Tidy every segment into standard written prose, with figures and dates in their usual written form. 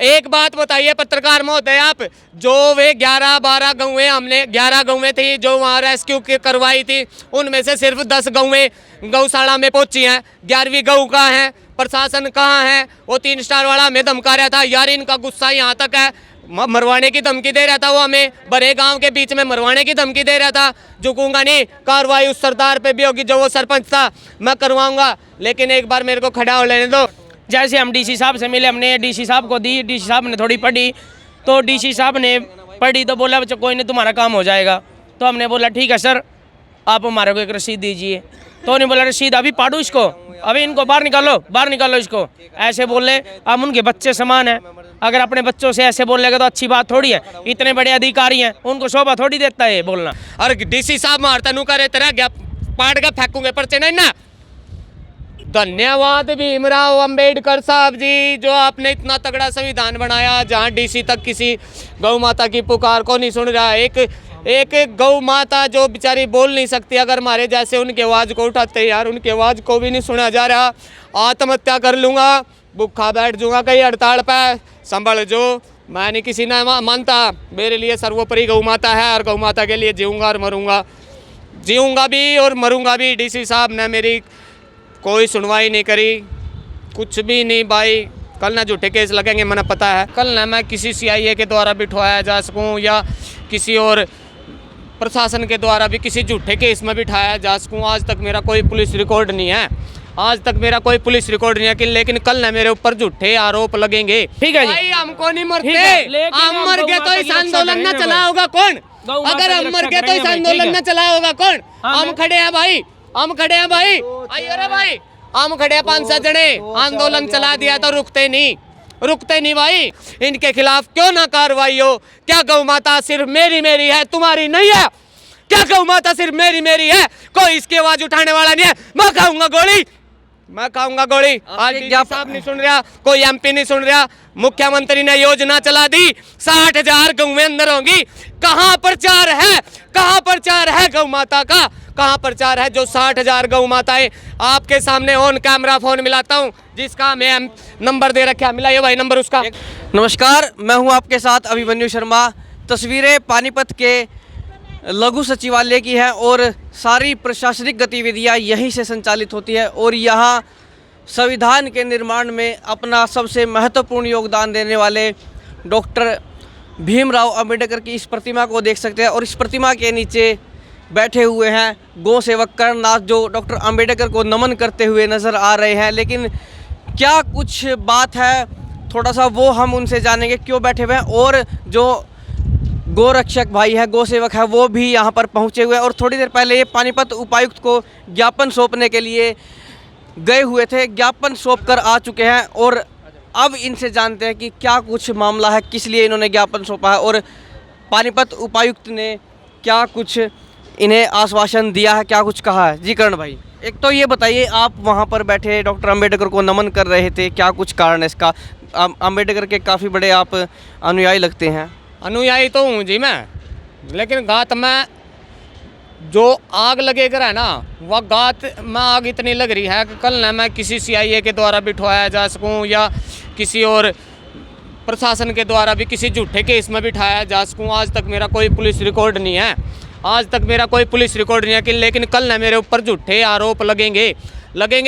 एक बात बताइए पत्रकार महोदय आप, जो वे 11-12 गौएं हमने 11 गौएं थी जो वहाँ रेस्क्यू करवाई थी, उनमें से सिर्फ 10 गौएं गौशाला में पहुंची हैं। 11वीं गौ कहाँ है? प्रशासन कहाँ है? वो 3 स्टार वाला हमें धमका रहा था यार, इनका गुस्सा यहाँ तक है, मरवाने की धमकी दे रहा था वो हमें, बड़े गांव के बीच में मरवाने की धमकी दे रहा था। झुकूंगा नहीं, कार्रवाई उस सरदार पे भी होगी जो वो सरपंच था, मैं करवाऊंगा, लेकिन एक बार मेरे को खड़ा हो लेने दो। जैसे हम डीसी साहब से मिले, हमने डीसी साहब को दी, डीसी साहब ने थोड़ी पढ़ी, तो डीसी साहब ने पढ़ी तो बोला बच्चा कोई नहीं तुम्हारा काम हो जाएगा। तो हमने बोला ठीक है सर, आप हमारे को एक रसीद दीजिए। तो उन्होंने बोला रसीद अभी पाड़ू इसको, अभी इनको बाहर निकालो इसको, ऐसे बोले। हम उनके बच्चे समान हैं, अगर अपने बच्चों से ऐसे बोलेगा तो अच्छी बात थोड़ी है। इतने बड़े अधिकारी हैं, उनको शोभा थोड़ी देता है बोलना। और डीसी साहब मारता नू करे तेरा गया पाट का फेंकूंगे पर्चे नहीं ना। धन्यवाद भीमराव अंबेडकर साहब जी, जो आपने इतना तगड़ा संविधान बनाया जहां डीसी तक किसी गौ माता की पुकार को नहीं सुन रहा। एक गौ माता जो बेचारी बोल नहीं सकती, अगर हमारे जैसे उनकी आवाज़ को उठाते हैं यार, उनकी आवाज़ को भी नहीं सुना जा रहा। आत्महत्या कर लूँगा, भूखा बैठ जाऊँगा कहीं हड़ताल पर, संभल जो, मैं नहीं किसी ने मानता। मेरे लिए सर्वोपरि गौ माता है और गौ माता के लिए जीऊँगा और मरूँगा, जीऊँगा भी और मरूँगा भी। डीसी साहब ने मेरी कोई सुनवाई नहीं करी, कुछ भी नहीं भाई। कल ना झूठे केस लगेंगे, मैंने पता है। कल ना मैं किसी CIA के द्वारा बिठवाया जा सकूं या किसी और प्रशासन के द्वारा भी किसी झूठे केस में बिठाया जा सकूं। आज तक मेरा कोई पुलिस रिकॉर्ड नहीं है, आज तक मेरा कोई पुलिस रिकॉर्ड नहीं है, लेकिन कल ना मेरे ऊपर झूठे आरोप लगेंगे। ठीक है जी, भाई हमको नहीं मरते, हम मर गए तो इस आंदोलन न चला होगा कौन? अगर हम मर गए तो इस आंदोलन न चला होगा कौन? हम खड़े हैं भाई, हम खड़े हैं भाई, आइए रे भाई, हम खड़े हैं 5-7 जने। आंदोलन चला दिया तो रुकते नहीं भाई। इनके खिलाफ क्यों ना कार्रवाई हो? क्या गौ माता सिर्फ मेरी है, तुम्हारी नहीं है? क्या गौ माता सिर्फ मेरी है? कोई इसकी आवाज उठाने वाला नहीं है। मैं खाऊंगा गोली। आज डीजी साहब नहीं सुन रहा, कोई MP नहीं सुन रहा। मुख्यमंत्री ने योजना चला दी, 60,000 गौएं अंदर होंगी। कहाँ प्रचार है गौ माता का? कहाँ प्रचार है? जो 60,000 गौ माताएं आपके सामने ऑन कैमरा फोन मिलाता हूँ, जिसका मैं नंबर दे रखा, मिलाइए भाई नंबर उसका। नमस्कार, मैं हूँ आपके साथ अभिमन्यु शर्मा। तस्वीरें पानीपत के लघु सचिवालय की है और सारी प्रशासनिक गतिविधियाँ यहीं से संचालित होती है। और यहाँ संविधान के निर्माण में अपना सबसे महत्वपूर्ण योगदान देने वाले डॉक्टर भीमराव अंबेडकर की इस प्रतिमा को देख सकते हैं। और इस प्रतिमा के नीचे बैठे हुए हैं गौ सेवक कर्णनाथ, जो डॉक्टर अंबेडकर को नमन करते हुए नज़र आ रहे हैं। लेकिन क्या कुछ बात है, थोड़ा सा वो हम उनसे जानेंगे क्यों बैठे हुए हैं। और जो गोरक्षक भाई है, गौ सेवक है, वो भी यहाँ पर पहुँचे हुए हैं। और थोड़ी देर पहले ये पानीपत उपायुक्त को ज्ञापन सौंपने के लिए गए हुए थे, ज्ञापन सौंप कर आ चुके हैं। और अब इनसे जानते हैं कि क्या कुछ मामला है, किस लिए इन्होंने ज्ञापन सौंपा है और पानीपत उपायुक्त ने क्या कुछ इन्हें आश्वासन दिया है, क्या कुछ कहा है। जी कर्ण भाई, एक तो ये बताइए, आप वहाँ पर बैठे डॉक्टर अंबेडकर को नमन कर रहे थे, क्या कुछ कारण है इसका? अंबेडकर के काफ़ी बड़े आप अनुयायी लगते हैं। अनुयायी तो हूँ जी मैं, लेकिन गात में जो आग लगेगा है ना, वह गात में आग इतनी लग रही है कि कल ना मैं किसी CIA के द्वारा बिठवाया जा सकूं या किसी और प्रशासन के द्वारा भी किसी झूठे केस में बिठाया जा सकूं। आज तक मेरा कोई पुलिस रिकॉर्ड नहीं है, आज तक मेरा कोई पुलिस रिकॉर्ड नहीं है, लेकिन कल ना मेरे ऊपर झूठे आरोप लगेंगे।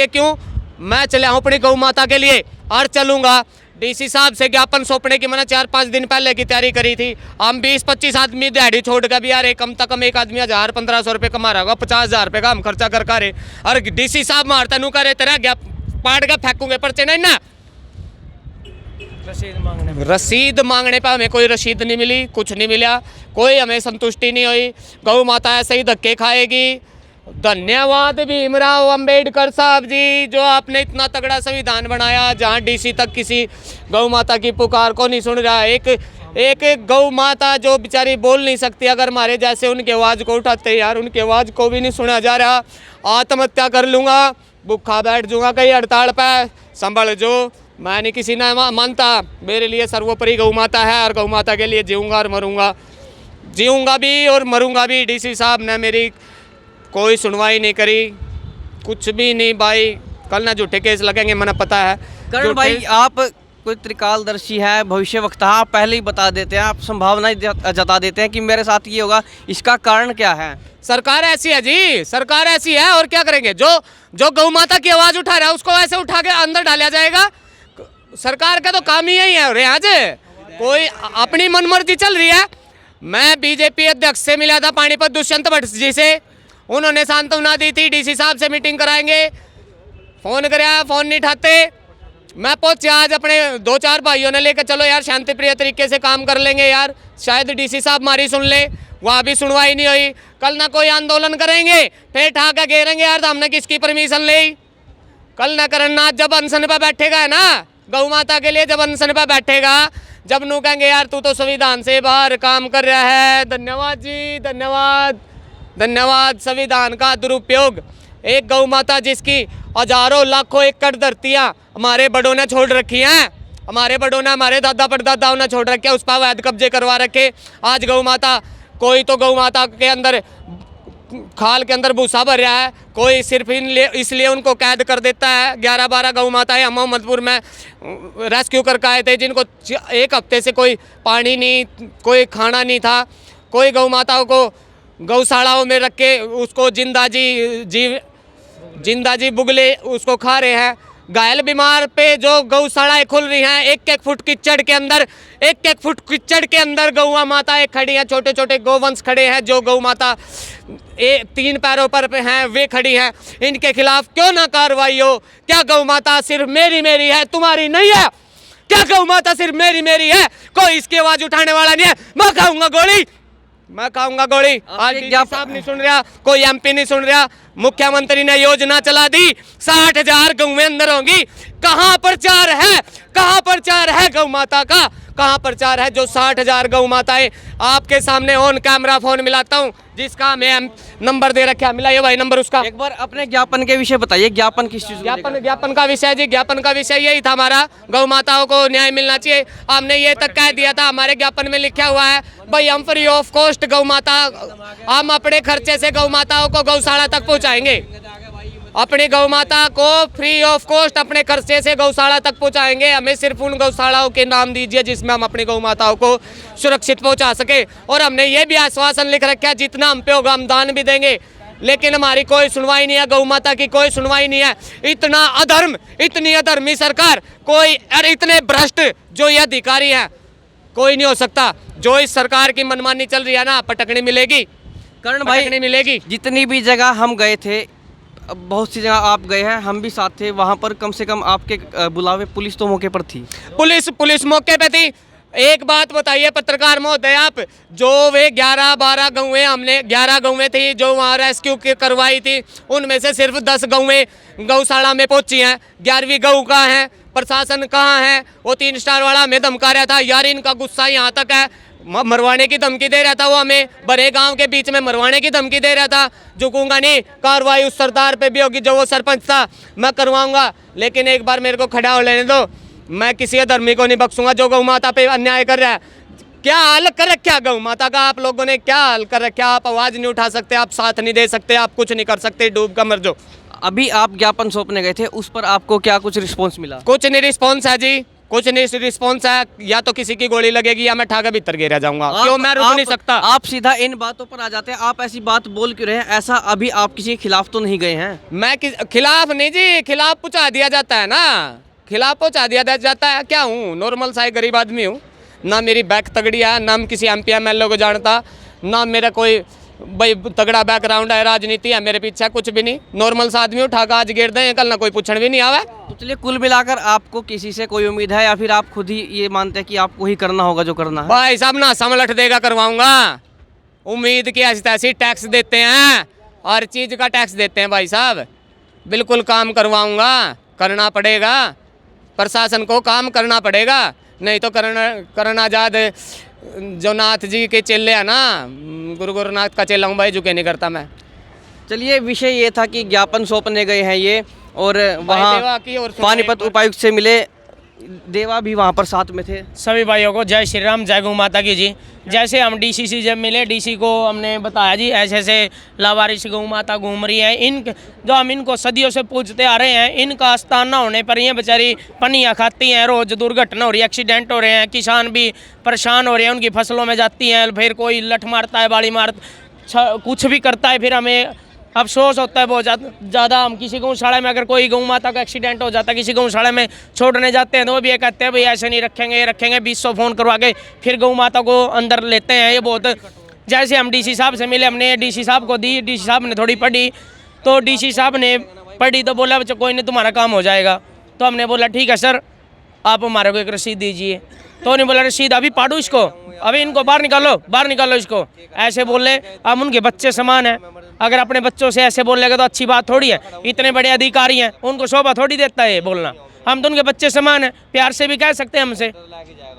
क्यों? मैं चले हूँ अपनी गौ माता के लिए और चलूँगा। डीसी साहब से ज्ञापन सौंपने की मैंने 4-5 दिन पहले की तैयारी करी थी। हम 20-25 आदमी दिहाड़ी छोड़ कर भी यार, कम से कम एक आदमी 1000-1500 रुपये कमा रहा होगा, 50,000 रुपये का हम खर्चा कर रहे। और डीसी साहब मारता नू करे तेरा पाट का फेंकूंगे पर्चे नहीं ना। रसीद मांगने पर हमें कोई रसीद नहीं मिली, कुछ नहीं मिला, कोई हमें संतुष्टि नहीं हुई। गौ माता ऐसे ही धक्के खाएगी। धन्यवाद भीमराव अंबेडकर साहब जी, जो आपने इतना तगड़ा संविधान बनाया जहां डीसी तक किसी गौ माता की पुकार को नहीं सुन रहा। एक गौ माता जो बेचारी बोल नहीं सकती, अगर हमारे जैसे उनकी आवाज़ को उठाते हैं यार, उनकी आवाज़ को भी नहीं सुना जा रहा। आत्महत्या कर लूँगा, भूखा बैठ जाऊँगा कहीं हड़ताल पर, संभल जो, मैं नहीं किसी ने मानता। मेरे लिए सर्वोपरि गौ माता है और गौ माता के लिए जीऊँगा और मरूँगा, जीऊँगा भी और मरूँगा भी। डीसी साहब ने मेरी कोई सुनवाई नहीं करी, कुछ भी नहीं भाई। कल ना झूठे केस लगेंगे, मैंने पता है। कर्ण भाई, आप कोई त्रिकालदर्शी है, भविष्यवक्ता, आप पहले ही बता देते हैं, आप संभावनाएं जता देते हैं कि मेरे साथ ये होगा, इसका कारण क्या है? सरकार ऐसी है जी, सरकार ऐसी है और क्या करेंगे। जो जो गौ माता की आवाज उठा रहा है उसको ऐसे उठा के अंदर डाला जाएगा। सरकार का तो काम ही यही है। और आज कोई अपनी मनमर्जी चल रही है। मैं बीजेपी अध्यक्ष से मिला था पानीपत, दुष्यंत भट्ट जी से, उन्होंने सांत्वना दी थी डीसी साहब से मीटिंग कराएंगे, फोन कराया, फोन नहीं उठाते। मैं पहुंचा आज अपने 2-4 भाइयों ने लेकर, चलो यार शांति प्रिय तरीके से काम कर लेंगे यार, शायद डीसी साहब हमारी सुन ले। वहाँ भी सुनवाई नहीं हुई। कल ना कोई आंदोलन करेंगे, फिर ठाका घेरेंगे यार तो हमने किसकी परमिशन ली। कल ना करना, जब अनशन पर बैठेगा है ना गौ माता के लिए, जब अनशन पर बैठेगा, जब नू कहेंगे यार तू तो संविधान से बाहर काम कर रहा है। धन्यवाद जी, धन्यवाद, धन्यवाद। संविधान का दुरुपयोग, एक गौ माता जिसकी हजारों लाखों एकड़ धरतियाँ हमारे बड़ों ने छोड़ रखी हैं, हमारे बड़ों ने, हमारे दादा परदादाओं ने छोड़ रखे, उस पर अवैध कब्जे करवा रखे। आज गौ माता, कोई तो गौ माता के अंदर खाल के अंदर भूसा भर रहा है, कोई सिर्फ इसलिए उनको कैद कर देता है। 11-12 गौ माताएं हम मोहम्मदपुर में रेस्क्यू करके आए थे, जिनको 1 हफ्ते से कोई पानी नहीं, कोई खाना नहीं था। कोई गौ माताओं को गौशालाओं में रख के उसको जिंदा जी बुगले उसको खा रहे हैं। घायल बीमार पे जो गौशालाएं खुल रही हैं, 1-1 फुट कीचड़ के अंदर, 1-1 फुट कीचड़ के अंदर गौ माताएं खड़ी हैं, छोटे छोटे गौवंश खड़े हैं। जो गौ माता 3 पैरों पर हैं वे खड़ी हैं, इनके खिलाफ क्यों ना कार्रवाई हो? क्या गौ माता सिर्फ मेरी है, तुम्हारी नहीं है? क्या गौ माता सिर्फ मेरी है? कोई इसकी आवाज उठाने वाला नहीं है। मैं खाऊंगा गोली, मैं खाऊंगा गोली। आज डीसी साहब नहीं सुन रहा, कोई एमपी नहीं सुन रहा। मुख्यमंत्री ने योजना चला दी, 60,000 गौवें अंदर होंगी। कहाँ प्रचार है, कहाँ प्रचार है गौ माता का, कहाँ प्रचार है? जो 60,000 गौ माताएं आपके सामने ऑन कैमरा फोन मिलाता हूँ, जिसका मैं नंबर दे रखा, मिलाइए भाई नंबर उसका। एक बार अपने ज्ञापन के विषय बताइए, ज्ञापन किस चीज? ज्ञापन का विषय जी, ज्ञापन का विषय यही था हमारा, गौ माताओं को न्याय मिलना चाहिए। हमने ये तक कह दिया था, हमारे ज्ञापन में लिखा हुआ है भाई हम फ्री ऑफ कॉस्ट गौ माता, हम अपने खर्चे से गौ माताओं को गौशाला तक पहुँचाएंगे। अपनी गौ माता को फ्री ऑफ कॉस्ट अपने खर्चे से गौशाला तक पहुंचाएंगे। हमें सिर्फ उन गौशालाओं के नाम दीजिए जिसमें हम अपनी गौ माताओं को सुरक्षित पहुंचा सके। और हमने ये भी आश्वासन लिख रखा है, जितना हम पे होगा हम दान भी देंगे। लेकिन हमारी कोई सुनवाई नहीं है, गौ माता की कोई सुनवाई नहीं है। इतना अधर्म, इतनी अधर्मी सरकार, कोई और इतने भ्रष्ट जो ये अधिकारी हैं, कोई नहीं हो सकता। जो इस सरकार की मनमानी चल रही है ना, पटकनी मिलेगी, करण भाई पटकनी मिलेगी। जितनी भी जगह हम गए थे, बहुत सी जगह आप गए हैं, हम भी साथ थे, वहाँ पर कम से कम आपके बुलावे पुलिस तो मौके पर थी। पुलिस मौके पे थी। एक बात बताइए पत्रकार महोदय आप, जो वे 11-12 गौवें, हमने 11 गौवें थी जो वहाँ रेस्क्यू करवाई थी, उनमें से सिर्फ 10 गौवें गौशाला में पहुंची हैं। 11वीं गौ कहाँ है? प्रशासन कहाँ है? वो 3 स्टार वाला हमें धमका रहा था यार, इनका गुस्सा यहाँ तक है, मरवाने की धमकी दे रहा था वो हमें, बड़े गांव के बीच में मरवाने की धमकी दे रहा था। झुकूंगा नहीं, कार्रवाई उस सरदार पे भी होगी जो वो सरपंच था, मैं करवाऊंगा। लेकिन एक बार मेरे को खड़ा हो लेने दो, मैं किसी अधर्मी को नहीं बख्शूंगा जो गौ माता पे अन्याय कर रहा है। क्या हाल कर रखा गौ माता का आप लोगों ने, क्या हाल कर रखा? आप आवाज़ नहीं उठा सकते, आप साथ नहीं दे सकते, आप कुछ नहीं कर सकते, डूब कर मर जाओ। अभी आप ज्ञापन सौंपने गए थे, उस पर आपको क्या कुछ रिस्पॉन्स मिला? कुछ नहीं रिस्पॉन्स है जी, कुछ नहीं रिस्पॉन्स है। या तो किसी की गोली लगेगी या मैं ठाका भीतर गिरा जाऊंगा। क्यों? मैं रुक नहीं सकता। आप सीधा इन बातों पर आ जाते हैं, आप ऐसी बात बोल क्यों रहे हैं? ऐसा अभी आप किसी के खिलाफ तो नहीं गए हैं? मैं खिलाफ नहीं जी, खिलाफ पहुंचा दिया जाता है ना, खिलाफ पहुंचा दिया जाता है। क्या हूँ? नॉर्मल सा गरीब आदमी हूँ, ना मेरी बैक तगड़ी है, ना मैं किसी MP MLA को जानता, ना मेरा कोई भाई तगड़ा बैकग्राउंड है, राजनीति है मेरे पीछे, कुछ भी नहीं। नॉर्मल सा आदमी उठा आज गिर दें, कल ना कोई पूछने भी नहीं आवे। तो चलिए, कुल मिलाकर आपको किसी से कोई उम्मीद है या फिर आप खुद ही ये मानते हैं कि आपको ही करना होगा जो करना है? भाई साहब ना समलट देगा करवाऊंगा। उम्मीद की ऐसी तैसी टैक्स देते हैं, हर चीज़ का टैक्स देते हैं भाई साहब। बिल्कुल काम करवाऊंगा, करना पड़ेगा, प्रशासन को काम करना पड़ेगा, नहीं तो करण आजाद जो नाथ जी के चेले हैं ना, गुरु गोरखनाथ का चेला हूँ भाई, झुके नहीं करता मैं। चलिए, विषय ये था कि ज्ञापन सौंपने गए हैं ये, और वहाँ की और पानीपत उपायुक्त से मिले, देवा भी वहाँ पर साथ में थे। सभी भाइयों को जय श्री राम, जय गौ माता की जी। जैसे हम डीसी से जब मिले, डीसी को हमने बताया जी ऐसे ऐसे लावारिस गौ माता घूम रही है, इन जो हम इनको सदियों से पूछते आ रहे हैं, इनका स्थान न होने पर ये बेचारी पनियाँ खाती हैं, रोज़ दुर्घटना हो रही है, एक्सीडेंट हो रहे हैं, किसान भी परेशान हो रहे हैं, उनकी फसलों में जाती हैं, फिर कोई लठ मारता है, बाड़ी मार कुछ भी करता है, फिर हमें अफसोस होता है बहुत ज़्यादा। हम किसी गौशाला में अगर कोई गौ माता का एक्सीडेंट हो जाता है, किसी गौशाला में छोड़ने जाते हैं, तो वो भी ये कहते हैं भाई ऐसे नहीं रखेंगे, ये रखेंगे, 200 फ़ोन करवा के फिर गौ माता को अंदर लेते हैं। ये बहुत, जैसे हम डीसी साहब से मिले, हमने डीसी साहब को दी, डीसी साहब ने थोड़ी पढ़ी, तो डीसी साहब ने पढ़ी तो बोला बच्चा कोई नहीं, तुम्हारा काम हो जाएगा। तो हमने बोला ठीक है सर, आप हमारे को एक रसीद दीजिए। तो उन्होंने बोला रसीद अभी पाड़ू इसको, अभी इनको बाहर निकालो इसको। ऐसे बोले, हम उनके बच्चे समान हैं, अगर अपने बच्चों से ऐसे बोलेगा तो अच्छी बात थोड़ी है। इतने बड़े अधिकारी हैं, उनको शोभा थोड़ी देता है बोलना। हम तो उनके बच्चे समान हैं, प्यार से भी कह सकते हैं हमसे,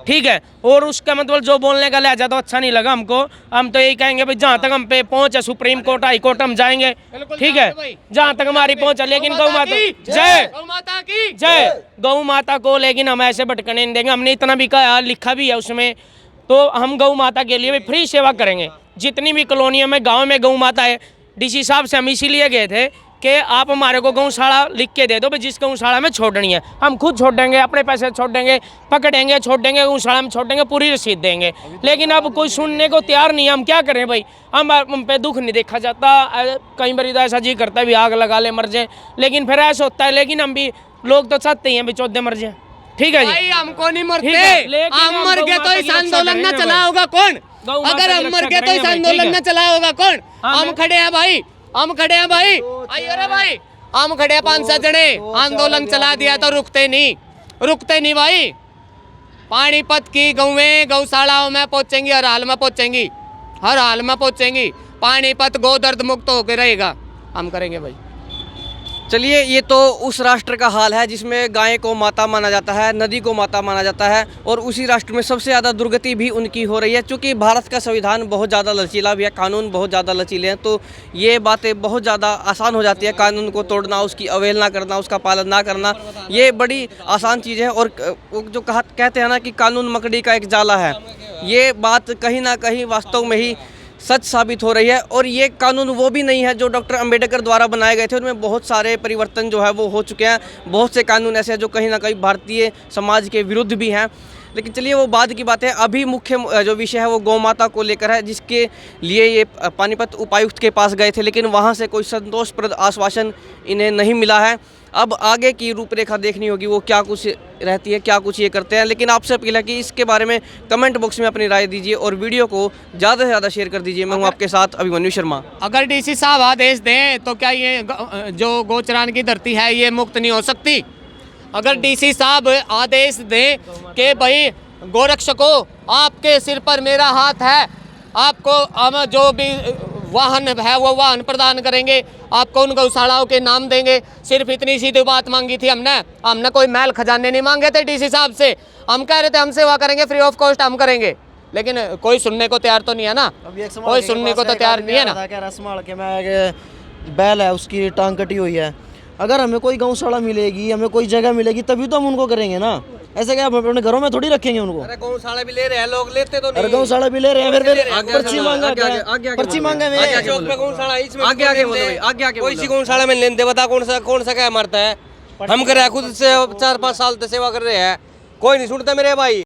ठीक है। और उसका मतलब जो बोलने का लहजा तो अच्छा नहीं लगा हमको। हम तो यही कहेंगे भाई जहाँ तक हम पे पहुँच है, सुप्रीम कोर्ट, हाई कोर्ट हम जाएंगे, ठीक है, जहाँ तक हमारी पहुँच है। लेकिन गौ माता जय, गौ माता की जय, गौ माता को लेकिन हम ऐसे भटकने नहीं देंगे। हमने इतना भी कहा, लिखा भी है उसमें, तो हम गौ माता के लिए भी फ्री सेवा करेंगे। जितनी भी कॉलोनियों में, गाँव में गौ माता है, डीसी साहब से हम इसीलिए गए थे कि आप हमारे को गौशाला लिख के दे दो भाई, जिस गौशाला में छोड़नी है हम खुद छोड़ देंगे, अपने पैसे छोड़ देंगे, पकड़ेंगे, छोड़ देंगे, गौशाला में छोड़ देंगे, पूरी रसीद देंगे। लेकिन अब कोई सुनने को तैयार नहीं है। हम क्या करें भाई, हम पे दुख नहीं देखा जाता। कई बार तो ऐसा जी करता है भी आग लगा ले, मर जाए, लेकिन फिर ऐसा होता है। लेकिन हम भी लोग तो चाहते ही हैं भी चौधे मर जाए, ठीक है जी। भाई हमको नहीं ठीक है, मरते, लेकिन हम हम मर गौ गए तो माता इस की रक्षा आंदोलन न करेंगे चला भाई। होगा कौन? गौ माता अगर की हम रक्षा मर गए तो इस करेंगे भाई, ठीक आंदोलन है। न चला होगा कौन? हाँ, हम खड़े हैं भाई, हम खड़े हैं भाई, आइए रे भाई, हम खड़े हैं 5-7 जने। आंदोलन चला दिया तो रुकते नहीं भाई। पानीपत की गौएं गौशालाओं में पहुंचेंगी, हर हाल में पहुंचेंगी, हर हाल में पहुंचेंगी। पानीपत गो दर्द मुक्त होकर रहेगा, हम करेंगे भाई। चलिए, ये तो उस राष्ट्र का हाल है जिसमें गाय को माता माना जाता है, नदी को माता माना जाता है, और उसी राष्ट्र में सबसे ज़्यादा दुर्गति भी उनकी हो रही है। क्योंकि भारत का संविधान बहुत ज़्यादा लचीला भी है, कानून बहुत ज़्यादा लचीले हैं, तो ये बातें बहुत ज़्यादा आसान हो जाती है। कानून को तोड़ना, उसकी अवहेलना करना, उसका पालन ना करना, ये बड़ी आसान चीज़ है। और जो कहते हैं ना कि कानून मकड़ी का एक जाला है, ये बात कहीं ना कहीं वास्तव में ही सच साबित हो रही है। और ये कानून वो भी नहीं है जो डॉक्टर अंबेडकर द्वारा बनाए गए थे, उनमें बहुत सारे परिवर्तन जो है वो हो चुके हैं। बहुत से कानून ऐसे हैं जो कहीं ना कहीं भारतीय समाज के विरुद्ध भी हैं। लेकिन चलिए वो बाद की बात है। अभी मुख्य जो विषय है वो गौ माता को लेकर है, जिसके लिए ये पानीपत उपायुक्त के पास गए थे, लेकिन वहाँ से कोई संतोषप्रद आश्वासन इन्हें नहीं मिला है। अब आगे की रूपरेखा देखनी होगी, वो क्या कुछ रहती है, क्या कुछ ये करते हैं। लेकिन आपसे अपील है कि इसके बारे में कमेंट बॉक्स में अपनी राय दीजिए और वीडियो को ज़्यादा से ज़्यादा शेयर कर दीजिए। मैं हूँ आपके साथ अभिमन्यु शर्मा। अगर डीसी साहब आदेश दें तो क्या ये जो गोचरान की धरती है ये मुक्त नहीं हो सकती? अगर डीसी साहब आदेश दें कि भाई गोरक्षकों, आपके सिर पर मेरा हाथ है, आपको हम जो भी वाहन है वो वाहन प्रदान करेंगे, आपको उन गौशालाओं के नाम देंगे। सिर्फ इतनी सीधी बात मांगी थी हमने कोई महल खजाने नहीं मांगे थे डीसी साहब से। हम कह रहे थे हम सेवा करेंगे, फ्री ऑफ कॉस्ट हम करेंगे, लेकिन कोई सुनने को तैयार तो नहीं है ना, कोई सुनने को तो तैयार नहीं है ना। कह रहा संभाल के मैं बैल है उसकी टांग कटी हुई है। अगर हमें कोई गौशाला मिलेगी, हमें कोई जगह मिलेगी, तभी तो हम उनको करेंगे ना। ऐसे क्या हम अपने घरों में थोड़ी रखेंगे उनको? अरे गौशाला भी ले रहे हैं लोग, लेते तो नहीं। अरे गौशाला भी ले रहे हैं, फिर पर्ची मांगा, पर्ची मांगा में कोई सी गौशाला में लेन दे, बता कौन सा क्या मरता है। हम कर रहे हैं खुद से 4-5 साल से सेवा कर रहे हैं, कोई नहीं सुनता मेरे भाई।